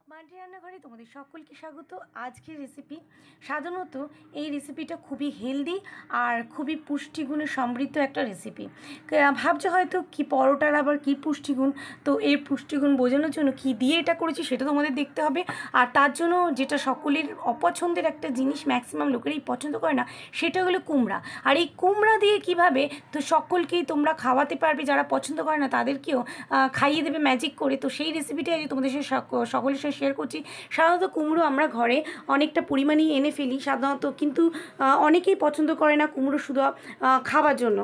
মাটি রান্নাঘরে তোমাদের সকলকে স্বাগত। আজকের রেসিপি সাধারণত এই রেসিপিটা খুবই হেলদি আর খুবই পুষ্টিগুণে সমৃদ্ধ একটা রেসিপি। ভাবছো হয়তো কি পরোটার আবার কি পুষ্টিগুণ, তো এর পুষ্টিগুণ বোঝানোর জন্য কি দিয়ে এটা করেছি সেটা তোমাদের দেখতে হবে। আর তার জন্য যেটা সকলের অপছন্দের একটা জিনিস, ম্যাক্সিমাম লোকেরই পছন্দ করে না, সেটা হলো কুমড়া। আর এই কুমড়া দিয়ে কিভাবে তো সকলকেই তোমরা খাওয়াতে পারবে, যারা পছন্দ করে না তাদেরকেও খাইয়ে দেবে ম্যাজিক করে। তো সেই রেসিপিটাই আজ তোমাদের সাথে সকলের সাথে শেয়ার করছি। সাধারণত কুমড়ো আমরা ঘরে অনেকটা পরিমাণেই এনে ফেলি সাধারণত, কিন্তু অনেকেই পছন্দ করে না কুমড়ো শুধু খাওয়ার জন্য।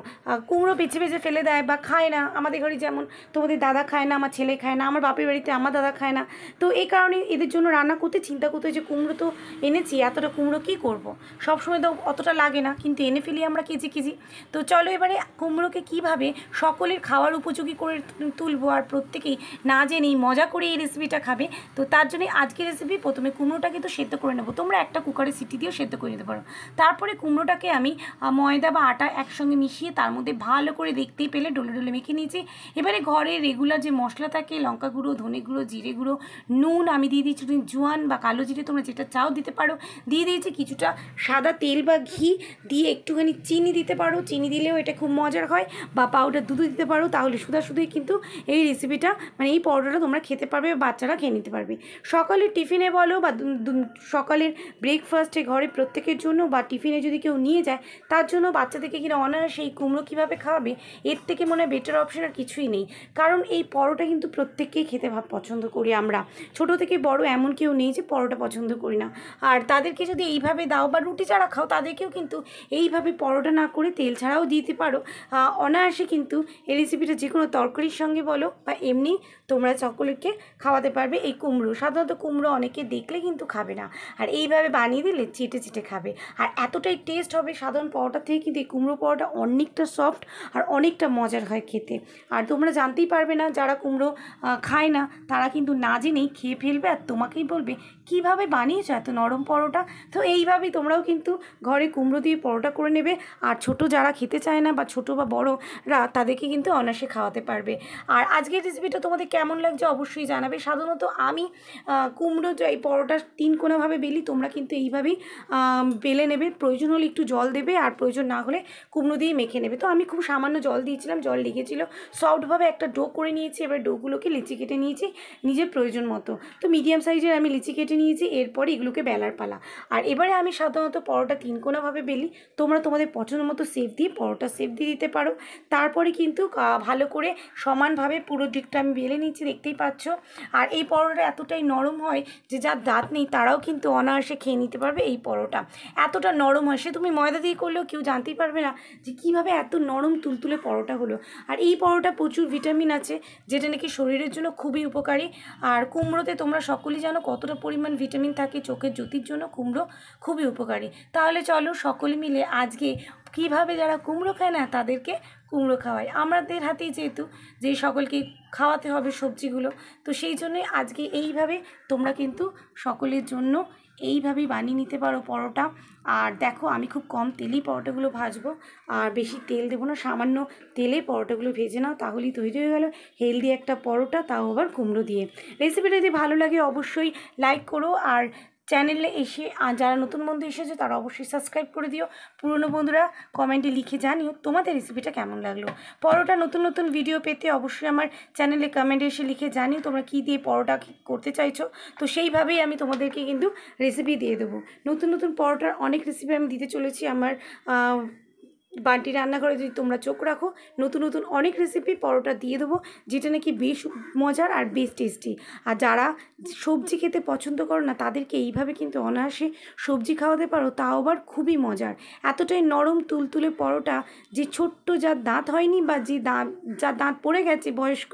কুমড়ো বেছে বেছে ফেলে দেয় বা খায় না। আমাদের ঘরে যেমন তোমাদের দাদা খায় না, আমার ছেলে খায় না, আমার বাপের বাড়িতে আমার দাদা খায় না। তো এই কারণে এদের জন্য রান্না করতে চিন্তা করতে হয় যে কুমড়ো তো এনেছি, এতটা কুমড়ো কী করবো, সবসময় তো অতটা লাগে না, কিন্তু এনে ফেলি আমরা কেজি কেজি। তো চলো এবারে কুমড়োকে কীভাবে সকলের খাওয়ার উপযোগী করে তুলবো আর প্রত্যেকেই না জেনেই মজা করে এই রেসিপিটা খাবে। তো তার জন্যই আজকের রেসিপি। প্রথমে কুমড়োটাকে তো সেদ্ধ করে নেবো, তোমরা একটা কুকারে সিটি দিয়েও সেদ্ধ করে নিতে পারো। তারপরে কুমড়োটাকে আমি ময়দা বা আটা একসঙ্গে মিশিয়ে তার মধ্যে ভালো করে দেখতেই পেলে ডলে ডলে মেখে নিয়েছি। এবারে ঘরে রেগুলার যে মশলা থাকে, লঙ্কা গুঁড়ো, ধনে গুঁড়ো, জিরে গুঁড়ো, নুন আমি দিয়ে দিয়েছি, জোয়ান বা কালো জিরে তোমরা যেটা চাও দিতে পারো, দিয়ে দিয়েছি কিছুটা সাদা তেল বা ঘি, দিয়ে একটুখানি চিনি দিতে পারো, চিনি দিলেও এটা খুব মজার হয়, বা পাউডার দুধও দিতে পারো। তাহলে শুধুই কিন্তু এই রেসিপিটা মানে এই পরোটাটা তোমরা খেতে পারবে, বাচ্চারা খেয়ে নিতে পারবে। সকালের টিফিনে বলো বা সকালের ব্রেকফাস্টে ঘরে প্রত্যেকের জন্য, বা টিফিনে যদি কেউ নিয়ে যায় তার জন্য, বাচ্চাদেরকে কিনা অনায়াসে এই কুমড়ো কীভাবে খাওয়াবে, এর থেকে মনে হয় বেটার অপশন আর কিছুই নেই। কারণ এই পরোটা কিন্তু প্রত্যেককেই খেতে পছন্দ করি আমরা, ছোটো থেকে বড় এমন কেউ নেই যে পরোটা পছন্দ করি না। আর তাদেরকে যদি এইভাবে দাও বা রুটি ছাড়া খাও, তাদেরকেও কিন্তু এইভাবে পরোটা না করে তেল ছাড়াও দিতে পারো। অনায়াসে কিন্তু এই রেসিপিটা যে কোনো তরকারির সঙ্গে বলো বা এমনি তোমরা সকলকে খাওয়াতে পারবে। এই কুমড়ো সাধারণত কুমড়ো অনেকে দেখলে কিন্তু খাবে না, আর এইভাবে বানিয়ে দিলে চেটে চেটে খাবে, আর এতটাই টেস্ট হবে। সাধারণ পরোটা থেকে কিন্তু এই কুমড়ো পরোটা অনেকটা সফট আর অনেকটা মজার হয় খেতে। আর তোমরা জানতেই পারবে না, যারা কুমড়ো খায় না তারা কিন্তু না জেনেই খেয়ে ফেলবে, আর তোমাকেই বলবে কীভাবে বানিয়েছো এত নরম পরোটা। তো এইভাবেই তোমরাও কিন্তু ঘরে কুমড়ো দিয়ে পরোটা করে নেবে, আর ছোটো যারা খেতে চায় না বা ছোটো বা বড়রা তাদেরকে কিন্তু অনায়াসে খাওয়াতে পারবে। আর আজকের রেসিপিটা তোমাদের কেমন লাগছে অবশ্যই জানাবে। সাধারণত আমি কুমড়ো এই পরোটা তিন কোণাভাবে বেলি, তোমরা কিন্তু এইভাবেই বেলে নেবে। প্রয়োজন হলে একটু জল দেবে, আর প্রয়োজন না হলে কুমড়ো দিয়ে মেখে নেবে। তো আমি খুব সামান্য জল দিয়েছিলাম, জল লেগেছিল, সফটভাবে একটা ডো করে নিয়েছি। এবার ডোগুলোকে লিচি কেটে নিয়েছি নিজের প্রয়োজন মতো। তো মিডিয়াম সাইজের আমি লিচি কেটে নিয়েছি, এরপরে এগুলোকে বেলার পালা। আর এবারে আমি সাধারণত পরোটা তিন কোণাভাবে বেলি, তোমরা তোমাদের পছন্দ মতো শেপ দিয়ে পরোটা শেপ দিয়ে দিতে পারো। তারপরে কিন্তু ভালো করে সমানভাবে পুরো দিকটা আমি বেলে নিচ্ছি, দেখতেই পাচ্ছ। আর এই পরোটা এতটাই নরম হয় যে যার দাঁত নেই তারাও কিন্তু অনায়াসে খেয়ে নিতে পারবে। এই পরোটা এতটা নরম হয়, সে তুমি ময়দা দিয়ে করলেও কেউ জানতেই পারবে না যে কীভাবে এত নরম তুলতুলে পরোটা হলো। আর এই পরোটা প্রচুর ভিটামিন আছে, যেটা নাকি শরীরের জন্য খুবই উপকারী। আর কুমড়োতে তোমরা সকলেই জানো কতটা পরিমাণ ভিটামিন থাকে, চোখের জ্যোতির জন্য কুমড়ো খুবই উপকারী। তাহলে চলো সকলে মিলে আজকে কীভাবে যারা কুমড়ো খায় না তাদেরকে কুমড়ো খাওয়াই। আমাদের হাতেই যেহেতু যে সকলকে খাওয়াতে হবে সবজিগুলো, তো সেই জন্যই আজকে এইভাবে তোমরা কিন্তু সকলের জন্য এইভাবেই বানিয়ে নিতে পারো পরোটা। আর দেখো আমি খুব কম তেলেই পরোটাগুলো ভাজবো, আর বেশি তেল দেবো না, সামান্য তেলে পরোটাগুলো ভেজে নাও, তাহলেই তৈরি হয়ে গেল হেলদি একটা পরোটা, তাও আবার কুমড়ো দিয়ে। রেসিপিটা যদি ভালো লাগে অবশ্যই লাইক করো, আর চ্যানেলে এসে যারা নতুন বন্ধু এসেছে তারা অবশ্যই সাবস্ক্রাইব করে দিও। পুরনো বন্ধুরা কমেন্টে লিখে জানিও তোমাদের রেসিপিটা কেমন লাগলো। পরোটা নতুন নতুন ভিডিও পেতে অবশ্যই আমার চ্যানেলে কমেন্টে এসে লিখে জানিও তোমরা কী দিয়ে পরোটা করতে চাইছো, তো সেইভাবেই আমি তোমাদেরকে কিন্তু রেসিপি দিয়ে দেবো। নতুন নতুন পরোটার অনেক রেসিপি আমি দিতে চলেছি আমার বান্টি রান্নাঘরে, যদি তোমরা চোখ রাখো নতুন নতুন অনেক রেসিপি পরোটা দিয়ে দেবো, যেটা নাকি বেশ মজার আর বেশ টেস্টি। আর যারা সবজি খেতে পছন্দ করো না তাদেরকে এইভাবে কিন্তু অনায়াসে সবজি খাওয়াতে পারো, তাও আবার খুবই মজার। এতটাই নরম তুলতুলে পরোটা যে ছোট্ট যার দাঁত হয়নি বা যার দাঁত পড়ে গেছে, বয়স্ক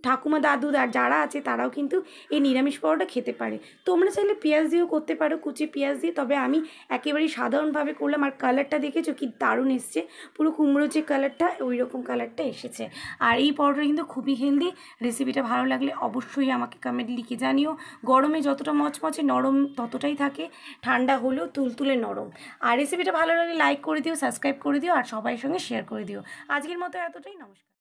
ঠাকুমা দাদু আর যারা আছে তারাও কিন্তু এই নিরামিষ পরোটা খেতে পারে। তোমরা চাইলে পেঁয়াজ দিয়েও করতে পারো, কুচি পেঁয়াজ দিয়ে, তবে আমি একেবারেই সাধারণভাবে করলাম। আর কালারটা দেখেছো কি দারুণ এসছে, পুরো কুমড়োর যে কালারটা ওই রকম কালারটা এসেছে। আর এই পরোটা কিন্তু খুবই হেলদি। রেসিপিটা ভালো লাগলে অবশ্যই আমাকে কমেন্ট লিখে জানিও। গরমে যতটা মচমচে নরম ততটাই থাকে, ঠান্ডা হলেও তুলতুলে নরম। আর রেসিপিটা ভালো লাগলে লাইক করে দিও, সাবস্ক্রাইব করে দিও, আর সবাই সঙ্গে শেয়ার করে দিও। আজকের মতো এতটাই, নমস্কার।